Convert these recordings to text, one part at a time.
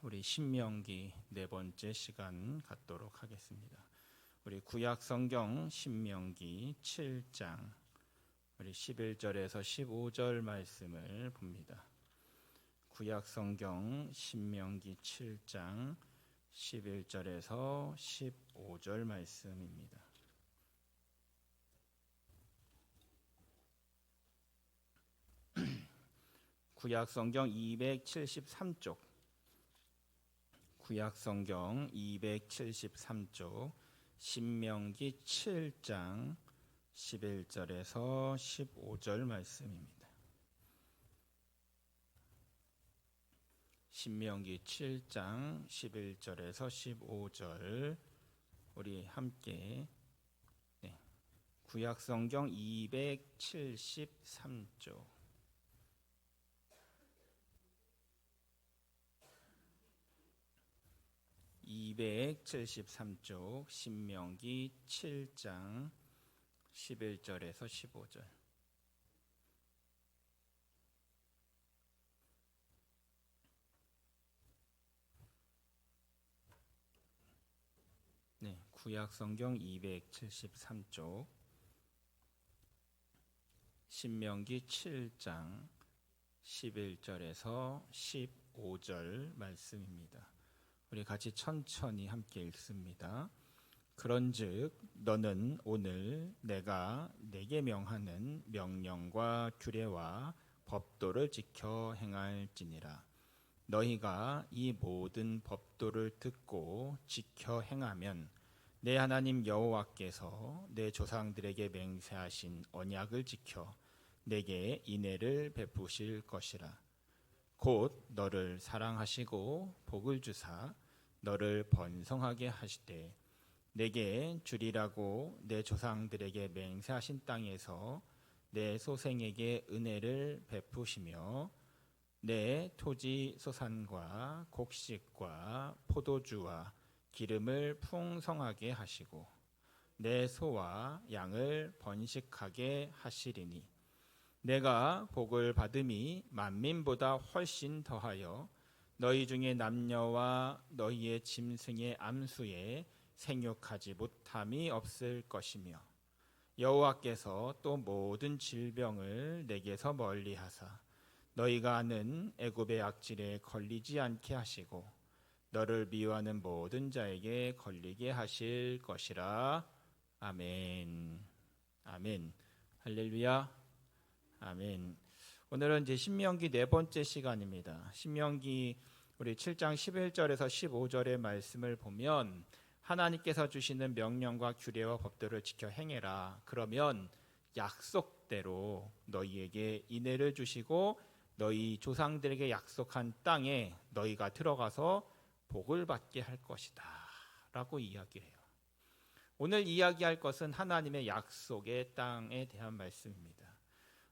우리 신명기 네 번째 시간 갖도록 하겠습니다. 우리 구약 성경 신명기 7장 우리 11절에서 15절 말씀을 봅니다. 구약 성경 신명기 7장 11절에서 15절 말씀입니다. 구약 성경 273쪽 구약 성경 273쪽 신명기 7장 11절에서 15절 말씀입니다. 신명기 7장 11절에서 15절 우리 함께 구약 성경 273쪽 273쪽 신명기 7장 11절에서 15절. 구약 성경 273쪽 신명기 7장 11절에서 15절 말씀입니다. 우리 같이 천천히 함께 읽습니다. 그런즉 너는 오늘 내가 네게 명하는 명령과 규례와 법도를 지켜 행할지니라. 너희가 이 모든 법도를 듣고 지켜 행하면 내 하나님 여호와께서 내 조상들에게 맹세하신 언약을 지켜 내게 인애를 베푸실 것이라. 곧 너를 사랑하시고 복을 주사 너를 번성하게 하시되 내게 주리라고 내 조상들에게 맹세하신 땅에서 내 소생에게 은혜를 베푸시며 내 토지 소산과 곡식과 포도주와 기름을 풍성하게 하시고 내 소와 양을 번식하게 하시리니 내가 복을 받음이 만민보다 훨씬 더하여 너희 중에 남녀와 너희의 짐승의 암수에 생육하지 못함이 없을 것이며 여호와께서 또 모든 질병을 내게서 멀리하사 너희가 아는 애굽의 악질에 걸리지 않게 하시고 너를 미워하는 모든 자에게 걸리게 하실 것이라. 아멘. 아멘. 할렐루야. 아멘. 오늘은 이제 신명기 네 번째 시간입니다. 신명기 우리 7장 11절에서 15절의 말씀을 보면 하나님께서 주시는 명령과 규례와 법도를 지켜 행해라. 그러면 약속대로 너희에게 인애를 주시고 너희 조상들에게 약속한 땅에 너희가 들어가서 복을 받게 할 것이다 라고 이야기해요. 오늘 이야기할 것은 하나님의 약속의 땅에 대한 말씀입니다.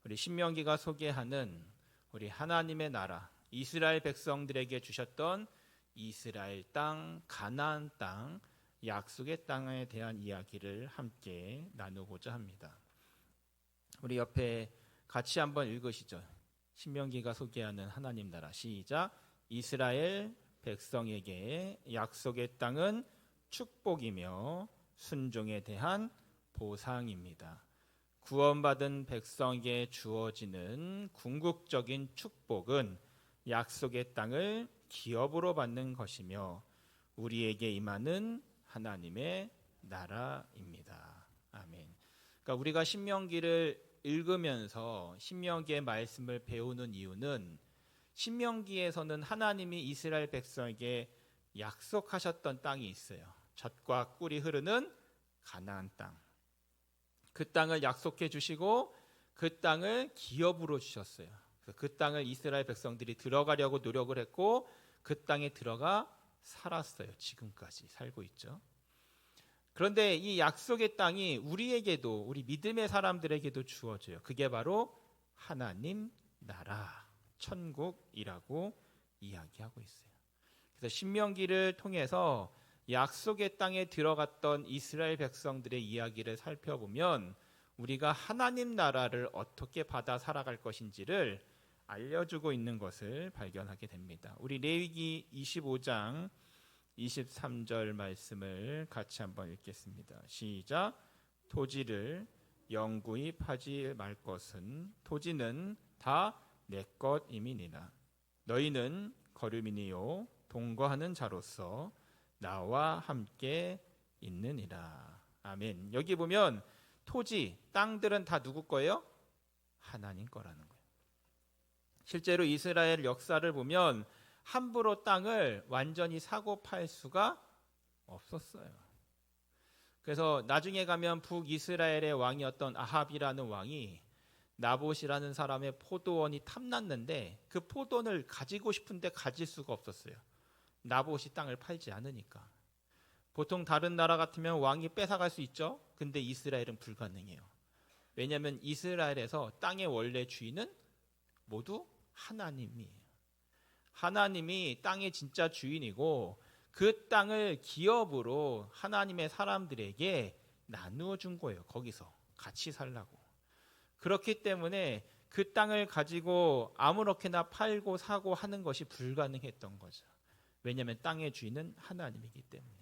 우리 신명기가 소개하는 우리 하나님의 나라 이스라엘 백성들에게 주셨던 이스라엘 땅, 가나안 땅, 약속의 땅에 대한 이야기를 함께 나누고자 합니다. 우리 옆에 같이 한번 읽으시죠. 신명기가 소개하는 하나님 나라 시작. 이스라엘 백성에게 약속의 땅은 축복이며 순종에 대한 보상입니다. 구원받은 백성에게 주어지는 궁극적인 축복은 약속의 땅을 기업으로 받는 것이며 우리에게 임하는 하나님의 나라입니다. 아멘. 그러니까 우리가 신명기를 읽으면서 신명기의 말씀을 배우는 이유는 신명기에서는 하나님이 이스라엘 백성에게 약속하셨던 땅이 있어요. 젖과 꿀이 흐르는 가나안 땅. 그 땅을 약속해 주시고 그 땅을 기업으로 주셨어요. 그래서 그 땅을 이스라엘 백성들이 들어가려고 노력을 했고 그 땅에 들어가 살았어요. 지금까지 살고 있죠. 그런데 이 약속의 땅이 우리에게도 우리 믿음의 사람들에게도 주어져요. 그게 바로 하나님 나라, 천국이라고 이야기하고 있어요. 그래서 신명기를 통해서 약속의 땅에 들어갔던 이스라엘 백성들의 이야기를 살펴보면 우리가 하나님 나라를 어떻게 받아 살아갈 것인지를 알려주고 있는 것을 발견하게 됩니다. 우리 레위기 25장 23절 말씀을 같이 한번 읽겠습니다. 시작. 토지를 영구히 파지 말 것은 토지는 다 내 것임이니라. 너희는 거류민이요 동거하는 자로서 나와 함께 있느니라. 아멘. 여기 보면 토지, 땅들은 다 누구 거예요? 하나님 거라는 거예요. 실제로 이스라엘 역사를 보면 함부로 땅을 완전히 사고 팔 수가 없었어요. 그래서 나중에 가면 북이스라엘의 왕이었던 아합이라는 왕이 나봇이라는 사람의 포도원이 탐났는데 그 포도원을 가지고 싶은데 가질 수가 없었어요. 나봇이 땅을 팔지 않으니까. 보통 다른 나라 같으면 왕이 뺏어갈 수 있죠. 근데 이스라엘은 불가능해요. 왜냐하면 이스라엘에서 땅의 원래 주인은 모두 하나님이에요. 하나님이 땅의 진짜 주인이고 그 땅을 기업으로 하나님의 사람들에게 나누어 준 거예요. 거기서 같이 살라고. 그렇기 때문에 그 땅을 가지고 아무렇게나 팔고 사고 하는 것이 불가능했던 거죠. 왜냐하면 땅의 주인은 하나님이기 때문에.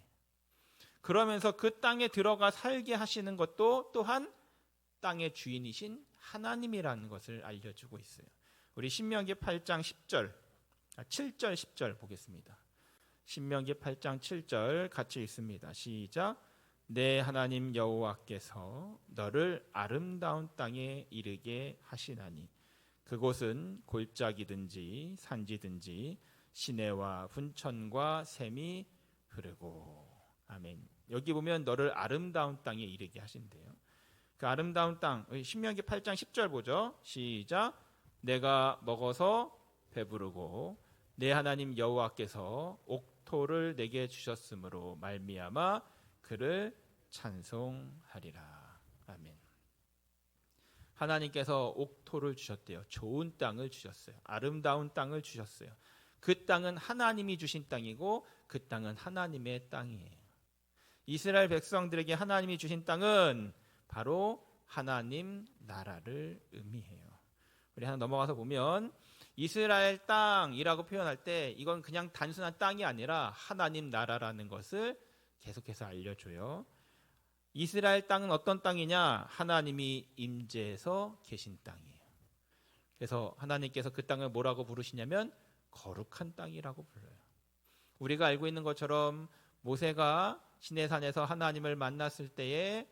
그러면서 그 땅에 들어가 살게 하시는 것도 또한 땅의 주인이신 하나님이라는 것을 알려주고 있어요. 우리 신명기 8장 7절 10절 보겠습니다. 신명기 8장 7절 같이 읽습니다. 시작. 내 하나님 여호와께서 너를 아름다운 땅에 이르게 하시나니 그곳은 골짜기든지 산지든지 시내와 분천과 샘이 흐르고. 아멘. 여기 보면 너를 아름다운 땅에 이르게 하신대요. 그 아름다운 땅, 신명기 8장 10절 보죠. 시작. 내가 먹어서 배부르고 내 하나님 여호와께서 옥토를 내게 주셨으므로 말미암아 그를 찬송하리라. 아멘. 하나님께서 옥토를 주셨대요. 좋은 땅을 주셨어요. 아름다운 땅을 주셨어요. 그 땅은 하나님이 주신 땅이고 그 땅은 하나님의 땅이에요. 이스라엘 백성들에게 하나님이 주신 땅은 바로 하나님 나라를 의미해요. 우리 하나 넘어가서 보면 이스라엘 땅이라고 표현할 때 이건 그냥 단순한 땅이 아니라 하나님 나라라는 것을 계속해서 알려줘요. 이스라엘 땅은 어떤 땅이냐? 하나님이 임재해서 계신 땅이에요. 그래서 하나님께서 그 땅을 뭐라고 부르시냐면 거룩한 땅이라고 불러요. 우리가 알고 있는 것처럼 모세가 시내산에서 하나님을 만났을 때에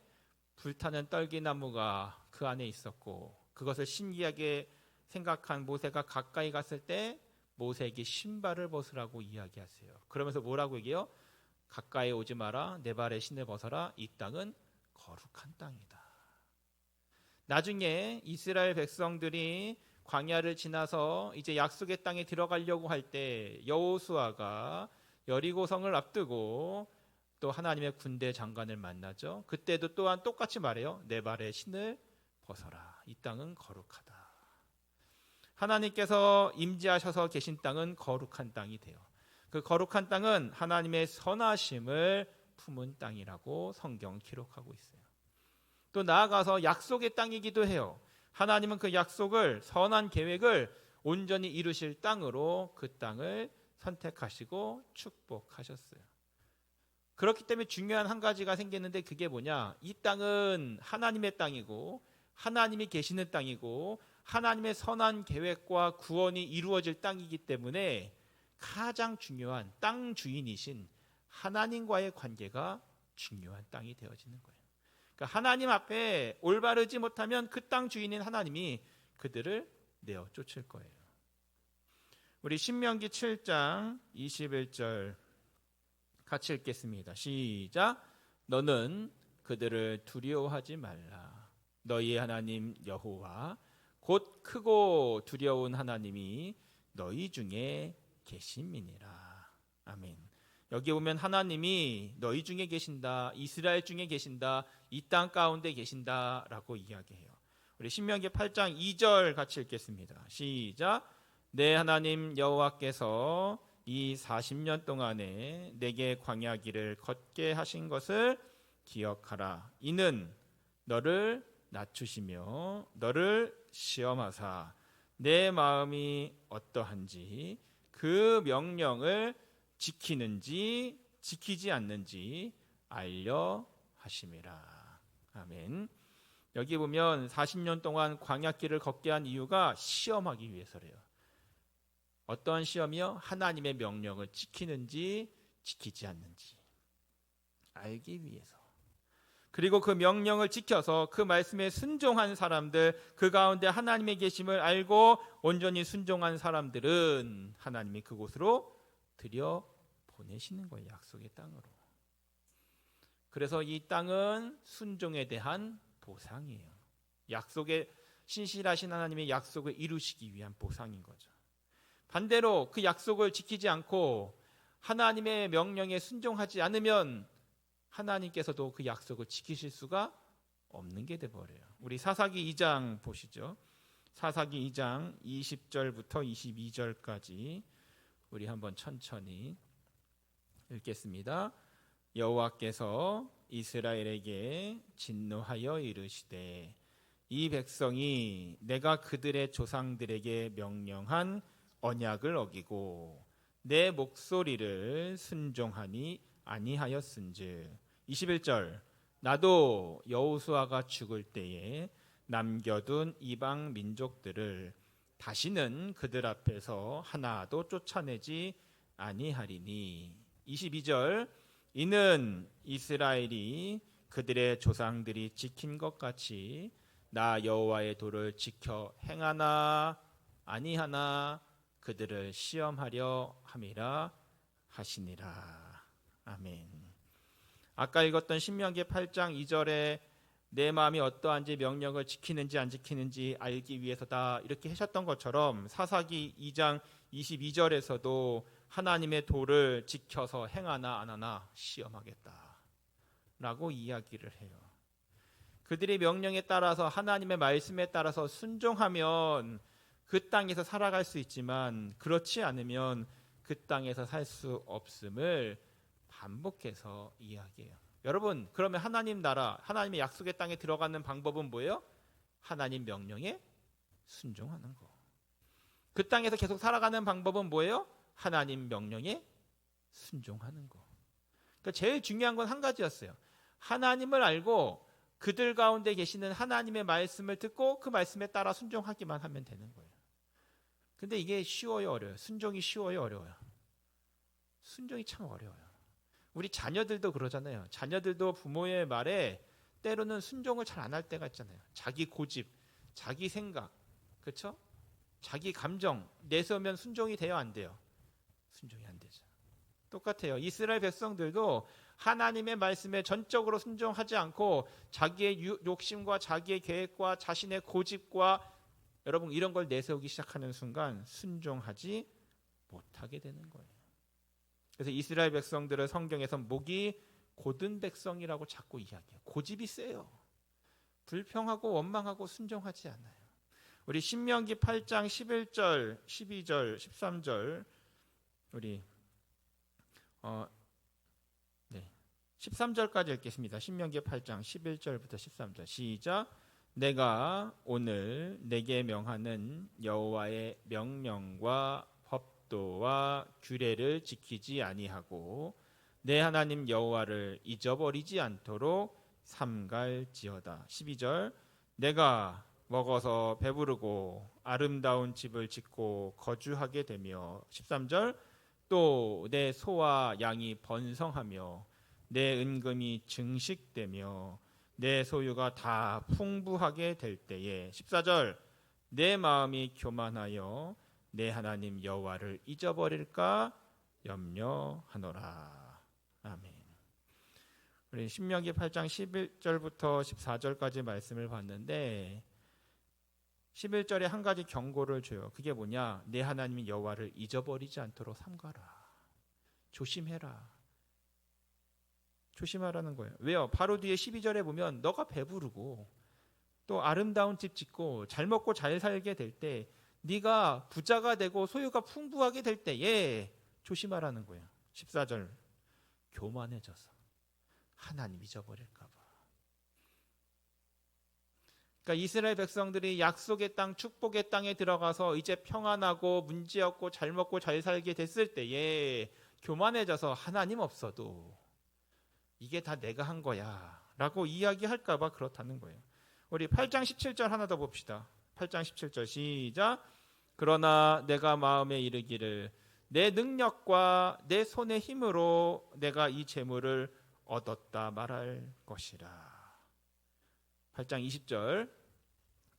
불타는 떨기나무가 그 안에 있었고 그것을 신기하게 생각한 모세가 가까이 갔을 때 모세에게 신발을 벗으라고 이야기하세요. 그러면서 뭐라고 얘기해요? 가까이 오지 마라. 내 발에 신을 벗어라. 이 땅은 거룩한 땅이다. 나중에 이스라엘 백성들이 광야를 지나서 이제 약속의 땅에 들어가려고 할 때 여호수아가 여리고성을 앞두고 또 하나님의 군대 장관을 만나죠. 그때도 또한 똑같이 말해요. 내 발에 신을 벗어라. 이 땅은 거룩하다. 하나님께서 임재하셔서 계신 땅은 거룩한 땅이 돼요. 그 거룩한 땅은 하나님의 선하심을 품은 땅이라고 성경은 기록하고 있어요. 또 나아가서 약속의 땅이기도 해요. 하나님은 그 약속을 선한 계획을 온전히 이루실 땅으로 그 땅을 선택하시고 축복하셨어요. 그렇기 때문에 중요한 한 가지가 생기는데 그게 뭐냐? 이 땅은 하나님의 땅이고 하나님이 계시는 땅이고 하나님의 선한 계획과 구원이 이루어질 땅이기 때문에 가장 중요한 땅 주인이신 하나님과의 관계가 중요한 땅이 되어지는 거예요. 그러니까 하나님 앞에 올바르지 못하면 그 땅 주인인 하나님이 그들을 내어 쫓을 거예요. 우리 신명기 7장 21절 같이 읽겠습니다. 시작. 너는 그들을 두려워하지 말라. 너희의 하나님 여호와 곧 크고 두려운 하나님이 너희 중에 계심이니라. 아멘. 여기 보면 하나님이 너희 중에 계신다, 이스라엘 중에 계신다, 이 땅 가운데 계신다라고 이야기해요. 우리 신명기 8장 2절 같이 읽겠습니다. 시작. 내 하나님 여호와께서 이 40년 동안에 내게 광야 길을 걷게 하신 것을 기억하라. 이는 너를 낮추시며 너를 시험하사 내 마음이 어떠한지 그 명령을 지키는지 지키지 않는지 알려 하심이라. 아멘. 여기 보면 40년 동안 광야길을 걷게 한 이유가 시험하기 위해서래요. 어떠한 시험이요? 하나님의 명령을 지키는지 지키지 않는지 알기 위해서. 그리고 그 명령을 지켜서 그 말씀에 순종한 사람들, 그 가운데 하나님의 계심을 알고 온전히 순종한 사람들은 하나님이 그곳으로 들여 보내시는 거예요. 약속의 땅으로. 그래서 이 땅은 순종에 대한 보상이에요. 약속의 신실하신 하나님의 약속을 이루시기 위한 보상인 거죠. 반대로 그 약속을 지키지 않고 하나님의 명령에 순종하지 않으면 하나님께서도 그 약속을 지키실 수가 없는 게 돼버려요. 우리 사사기 2장 보시죠. 사사기 2장 20절부터 22절까지 우리 한번 천천히 읽겠습니다. 여호와께서 이스라엘에게 진노하여 이르시되 이 백성이 내가 그들의 조상들에게 명령한 언약을 어기고 내 목소리를 순종하니 아니하였은즉 21절 나도 여호수아가 죽을 때에 남겨둔 이방 민족들을 다시는 그들 앞에서 하나도 쫓아내지 아니하리니 22절 이는 이스라엘이 그들의 조상들이 지킨 것 같이 나 여호와의 도를 지켜 행하나 아니하나 그들을 시험하려 함이라 하시니라. 아멘. 아까 읽었던 신명기 8장 2절에 내 마음이 어떠한지 명령을 지키는지 안 지키는지 알기 위해서다 이렇게 하셨던 것처럼 사사기 2장 22절에서도 하나님의 도를 지켜서 행하나 안 하나 시험하겠다 라고 이야기를 해요. 그들의 명령에 따라서 하나님의 말씀에 따라서 순종하면 그 땅에서 살아갈 수 있지만 그렇지 않으면 그 땅에서 살 수 없음을 반복해서 이야기해요. 여러분, 그러면 하나님 나라, 하나님의 약속의 땅에 들어가는 방법은 뭐예요? 하나님 명령에 순종하는 거. 그 땅에서 계속 살아가는 방법은 뭐예요? 하나님 명령에 순종하는 거. 그러니까 제일 중요한 건 한 가지였어요. 하나님을 알고 그들 가운데 계시는 하나님의 말씀을 듣고 그 말씀에 따라 순종하기만 하면 되는 거예요. 근데 이게 쉬워요, 어려워요? 순종이 쉬워요, 어려워요? 순종이 참 어려워요. 우리 자녀들도 그러잖아요. 자녀들도 부모의 말에 때로는 순종을 잘 안 할 때가 있잖아요. 자기 고집, 자기 생각, 그렇죠? 자기 감정 내세우면 순종이 돼요, 안 돼요? 순종이 안 되죠. 똑같아요. 이스라엘 백성들도 하나님의 말씀에 전적으로 순종하지 않고 자기의 욕심과 자기의 계획과 자신의 고집과 여러분 이런 걸 내세우기 시작하는 순간 순종하지 못하게 되는 거예요. 그래서 이스라엘 백성들을 성경에서 목이 곧은 백성이라고 자꾸 이야기해요. 고집이 세요. 불평하고 원망하고 순종하지 않아요. 우리 신명기 8장 11절, 12절, 13절 우리 13절까지 읽겠습니다. 신명기 8장 11절부터 13절 시작. 내가 오늘 내게 명하는 여호와의 명령과 법도와 규례를 지키지 아니하고 내 하나님 여호와를 잊어버리지 않도록 삼갈지어다. 12절 내가 먹어서 배부르고 아름다운 집을 짓고 거주하게 되며 13절 또 내 소와 양이 번성하며 내 은금이 증식되며 내 소유가 다 풍부하게 될 때에 14절 내 마음이 교만하여 내 하나님 여호와를 잊어버릴까 염려하노라. 아멘. 우리 신명기 8장 11절부터 14절까지 말씀을 봤는데 11절에 한 가지 경고를 줘요. 그게 뭐냐? 내 하나님 여호와를 잊어버리지 않도록 삼가라. 조심해라. 조심하라는 거예요. 왜요? 바로 뒤에 12절에 보면 너가 배부르고 또 아름다운 집 짓고 잘 먹고 잘 살게 될 때 네가 부자가 되고 소유가 풍부하게 될 때에 조심하라는 거예요. 14절 교만해져서 하나님 잊어버릴까 봐. 그러니까 이스라엘 백성들이 약속의 땅, 축복의 땅에 들어가서 이제 평안하고 문제없고 잘 먹고 잘 살게 됐을 때에 교만해져서 하나님 없어도 이게 다 내가 한 거야 라고 이야기할까 봐 그렇다는 거예요. 우리 8장 17절 하나 더 봅시다. 8장 17절 시작. 그러나 내가 마음에 이르기를 내 능력과 내 손의 힘으로 내가 이 재물을 얻었다 말할 것이라. 8장 20절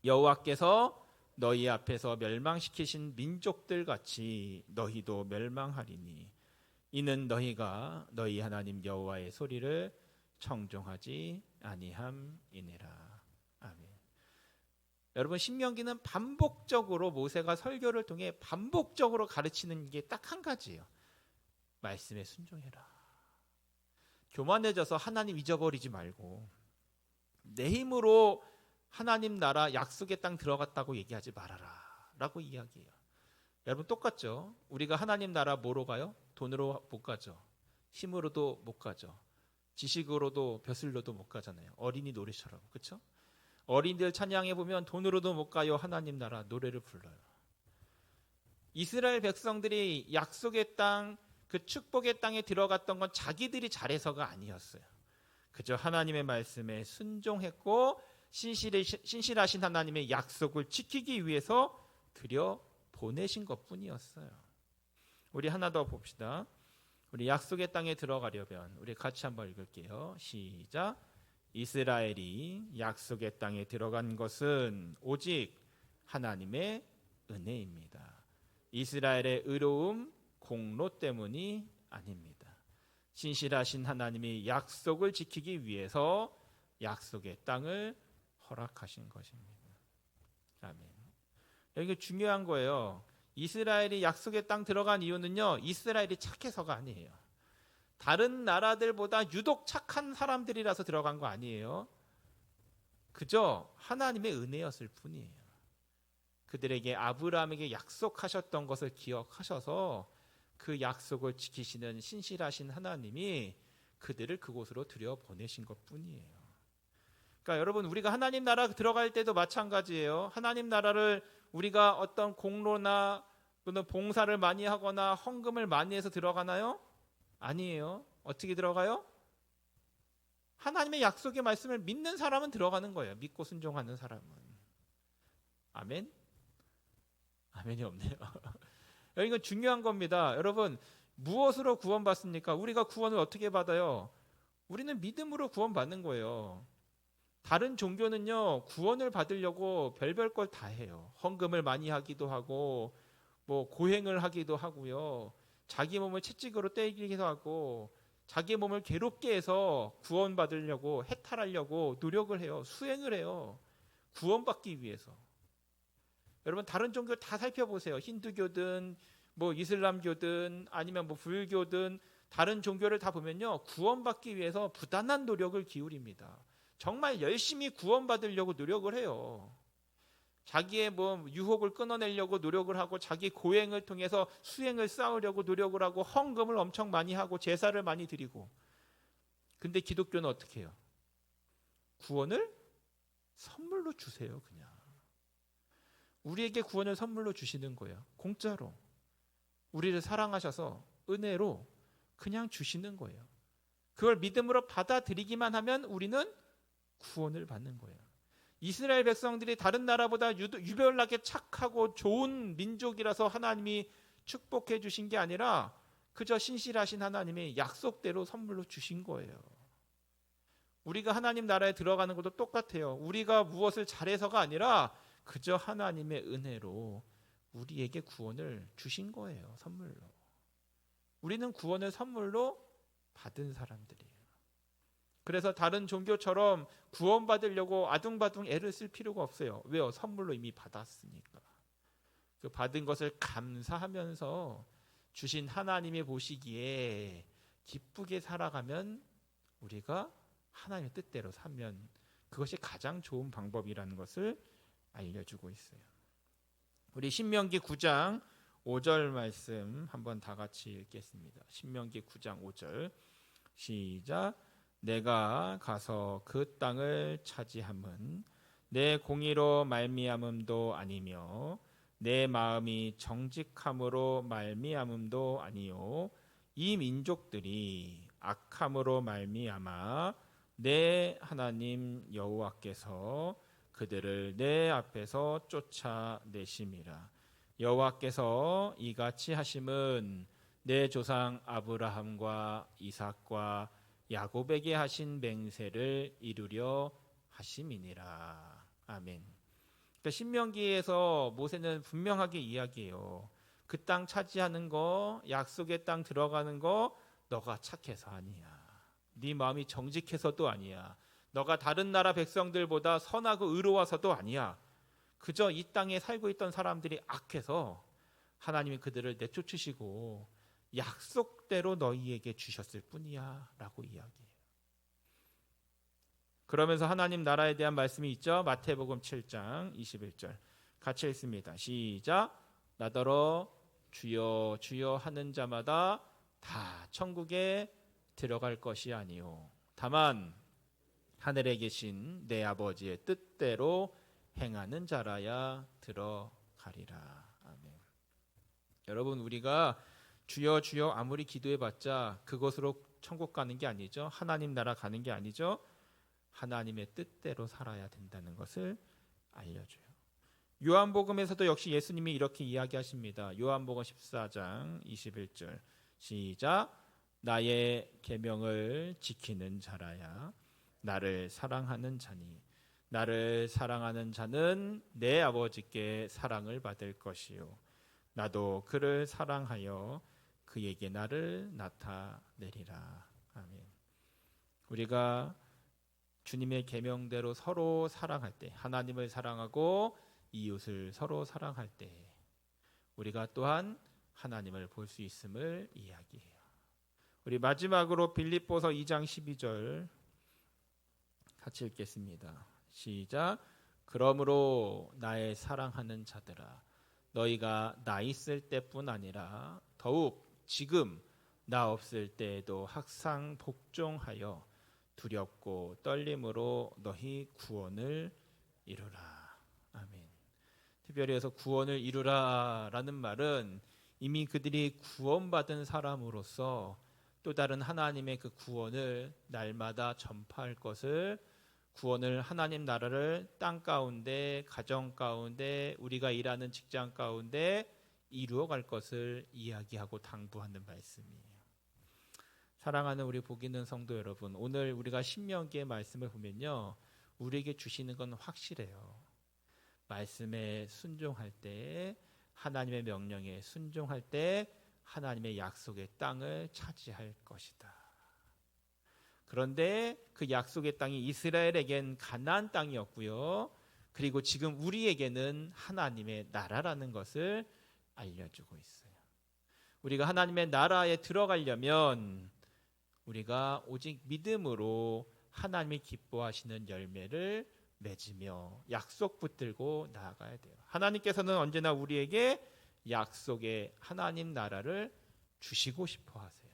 여호와께서 너희 앞에서 멸망시키신 민족들 같이 너희도 멸망하리니 이는 너희가 너희 하나님 여호와의 소리를 청종하지 아니함이니라. 아멘. 여러분 신명기는 반복적으로 모세가 설교를 통해 반복적으로 가르치는 게 딱 한 가지예요. 말씀에 순종해라. 교만해져서 하나님 잊어버리지 말고 내 힘으로 하나님 나라 약속의 땅 들어갔다고 얘기하지 말아라 라고 이야기해요. 여러분 똑같죠? 우리가 하나님 나라 뭐로 가요? 돈으로 못 가죠. 힘으로도 못 가죠. 지식으로도 벼슬로도 못 가잖아요. 어린이 노래처럼. 그렇죠? 어린이들 찬양해 보면 돈으로도 못 가요. 하나님 나라 노래를 불러요. 이스라엘 백성들이 약속의 땅, 그 축복의 땅에 들어갔던 건 자기들이 잘해서가 아니었어요. 그저 하나님의 말씀에 순종했고 신실하신 하나님의 약속을 지키기 위해서 들여 보내신 것뿐이었어요. 우리 하나 더 봅시다. 우리 약속의 땅에 들어가려면 우리 같이 한번 읽을게요. 시작. 이스라엘이 약속의 땅에 들어간 것은 오직 하나님의 은혜입니다. 이스라엘의 의로움, 공로 때문이 아닙니다. 신실하신 하나님이 약속을 지키기 위해서 약속의 땅을 허락하신 것입니다. 아멘. 이게 중요한 거예요. 이스라엘이 약속의 땅 들어간 이유는요, 이스라엘이 착해서가 아니에요. 다른 나라들보다 유독 착한 사람들이라서 들어간 거 아니에요. 그저 하나님의 은혜였을 뿐이에요. 그들에게 아브라함에게 약속하셨던 것을 기억하셔서 그 약속을 지키시는 신실하신 하나님이 그들을 그곳으로 들여보내신 것뿐이에요. 그러니까 여러분 우리가 하나님 나라 들어갈 때도 마찬가지예요. 하나님 나라를 우리가 어떤 공로나 또는 봉사를 많이 하거나 헌금을 많이 해서 들어가나요? 아니에요. 어떻게 들어가요? 하나님의 약속의 말씀을 믿는 사람은 들어가는 거예요. 믿고 순종하는 사람은. 아멘? 아멘이 없네요. 이건 중요한 겁니다. 여러분 무엇으로 구원받습니까? 우리가 구원을 어떻게 받아요? 우리는 믿음으로 구원받는 거예요. 다른 종교는요 구원을 받으려고 별별 걸 다 해요. 헌금을 많이 하기도 하고 뭐 고행을 하기도 하고요. 자기 몸을 채찍으로 때리기도 하고 자기 몸을 괴롭게 해서 구원받으려고 해탈하려고 노력을 해요. 수행을 해요. 구원받기 위해서. 여러분 다른 종교 다 살펴보세요. 힌두교든 뭐 이슬람교든 아니면 뭐 불교든 다른 종교를 다 보면요 구원받기 위해서 부단한 노력을 기울입니다. 정말 열심히 구원받으려고 노력을 해요. 자기의 뭐 유혹을 끊어내려고 노력을 하고 자기 고행을 통해서 수행을 쌓으려고 노력을 하고 헌금을 엄청 많이 하고 제사를 많이 드리고. 근데 기독교는 어떻게 해요? 구원을 선물로 주세요. 그냥 우리에게 구원을 선물로 주시는 거예요. 공짜로 우리를 사랑하셔서 은혜로 그냥 주시는 거예요. 그걸 믿음으로 받아들이기만 하면 우리는 구원을 받는 거예요. 이스라엘 백성들이 다른 나라보다 유별나게 착하고 좋은 민족이라서 하나님이 축복해 주신 게 아니라 그저 신실하신 하나님의 약속대로 선물로 주신 거예요. 우리가 하나님 나라에 들어가는 것도 똑같아요. 우리가 무엇을 잘해서가 아니라 그저 하나님의 은혜로 우리에게 구원을 주신 거예요. 선물로. 우리는 구원을 선물로 받은 사람들이에요. 그래서 다른 종교처럼 구원받으려고 아둥바둥 애를 쓸 필요가 없어요. 왜요? 선물로 이미 받았으니까. 그 받은 것을 감사하면서 주신 하나님이 보시기에 기쁘게 살아가면 우리가 하나님의 뜻대로 살면 그것이 가장 좋은 방법이라는 것을 알려주고 있어요. 우리 신명기 9장 5절 말씀 한번 다 같이 읽겠습니다. 신명기 9장 5절 시작. 내가 가서 그 땅을 차지함은 내 공의로 말미암음도 아니며 내 마음이 정직함으로 말미암음도 아니요 이 민족들이 악함으로 말미암아 내 하나님 여호와께서 그들을 내 앞에서 쫓아내심이라. 여호와께서 이같이 하심은 내 조상 아브라함과 이삭과 야곱에게 하신 맹세를 이루려 하심이니라. 아멘. 그러니까 신명기에서 모세는 분명하게 이야기해요. 그 땅 차지하는 거, 약속의 땅 들어가는 거 너가 착해서 아니야. 네 마음이 정직해서도 아니야. 너가 다른 나라 백성들보다 선하고 의로워서도 아니야. 그저 이 땅에 살고 있던 사람들이 악해서 하나님이 그들을 내쫓으시고 약속대로 너희에게 주셨을 뿐이야 라고 이야기해요. 그러면서 하나님 나라에 대한 말씀이 있죠. 마태복음 7장 21절 같이 읽습니다. 시작. 나더러 주여 주여 하는 자마다 다 천국에 들어갈 것이 아니요 다만 하늘에 계신 내 아버지의 뜻대로 행하는 자라야 들어가리라. 아멘. 여러분, 우리가 주여 주여 아무리 기도해봤자 그것으로 천국 가는 게 아니죠. 하나님 나라 가는 게 아니죠. 하나님의 뜻대로 살아야 된다는 것을 알려줘요. 요한복음에서도 역시 예수님이 이렇게 이야기하십니다. 요한복음 14장 21절 시작. 나의 계명을 지키는 자라야 나를 사랑하는 자니 나를 사랑하는 자는 내 아버지께 사랑을 받을 것이요 나도 그를 사랑하여 그에게 나를 나타내리라. 아멘. 우리가 주님의 계명대로 서로 사랑할 때, 하나님을 사랑하고 이웃을 서로 사랑할 때 우리가 또한 하나님을 볼 수 있음을 이야기해요. 우리 마지막으로 빌립보서 2장 12절 같이 읽겠습니다. 시작. 그러므로 나의 사랑하는 자들아 너희가 나 있을 때뿐 아니라 더욱 지금 나 없을 때에도 항상 복종하여 두렵고 떨림으로 너희 구원을 이루라. 아멘. 특별히 해서 구원을 이루라라는 말은 이미 그들이 구원받은 사람으로서 또 다른 하나님의 그 구원을 날마다 전파할 것을, 구원을 하나님 나라를 땅 가운데, 가정 가운데, 우리가 일하는 직장 가운데 이루어갈 것을 이야기하고 당부하는 말씀이에요. 사랑하는 우리 복 있는 성도 여러분, 오늘 우리가 신명기의 말씀을 보면요, 우리에게 주시는 건 확실해요. 말씀에 순종할 때, 하나님의 명령에 순종할 때 하나님의 약속의 땅을 차지할 것이다. 그런데 그 약속의 땅이 이스라엘에겐 가나안 땅이었고요. 그리고 지금 우리에게는 하나님의 나라라는 것을 알려주고 있어요. 우리가 하나님의 나라에 들어가려면 우리가 오직 믿음으로 하나님이 기뻐하시는 열매를 맺으며 약속 붙들고 나아가야 돼요. 하나님께서는 언제나 우리에게 약속의 하나님 나라를 주시고 싶어 하세요.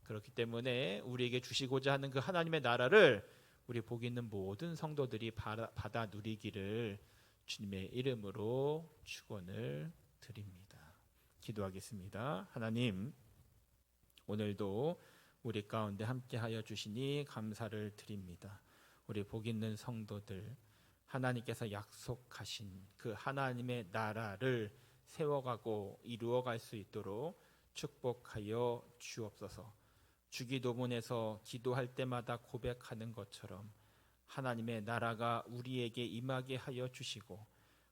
그렇기 때문에 우리에게 주시고자 하는 그 하나님의 나라를 우리 복 있는 모든 성도들이 받아 누리기를 주님의 이름으로 축원을 드립니다. 기도하겠습니다. 하나님, 오늘도 우리 가운데 함께하여 주시니 감사를 드립니다. 우리 복 있는 성도들, 하나님께서 약속하신 그 하나님의 나라를 세워가고 이루어갈 수 있도록 축복하여 주옵소서. 주기도문에서 기도할 때마다 고백하는 것처럼 하나님의 나라가 우리에게 임하게 하여 주시고,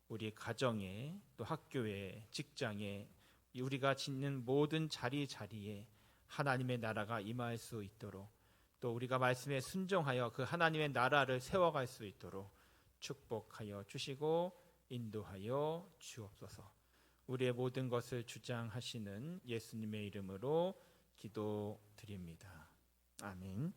우리 가정에, 또 학교에, 직장에, 우리가 짓는 모든 자리자리에 하나님의 나라가 임할 수 있도록, 또 우리가 말씀에 순종하여 그 하나님의 나라를 세워갈 수 있도록 축복하여 주시고 인도하여 주옵소서. 우리의 모든 것을 주장하시는 예수님의 이름으로 기도드립니다. 아멘.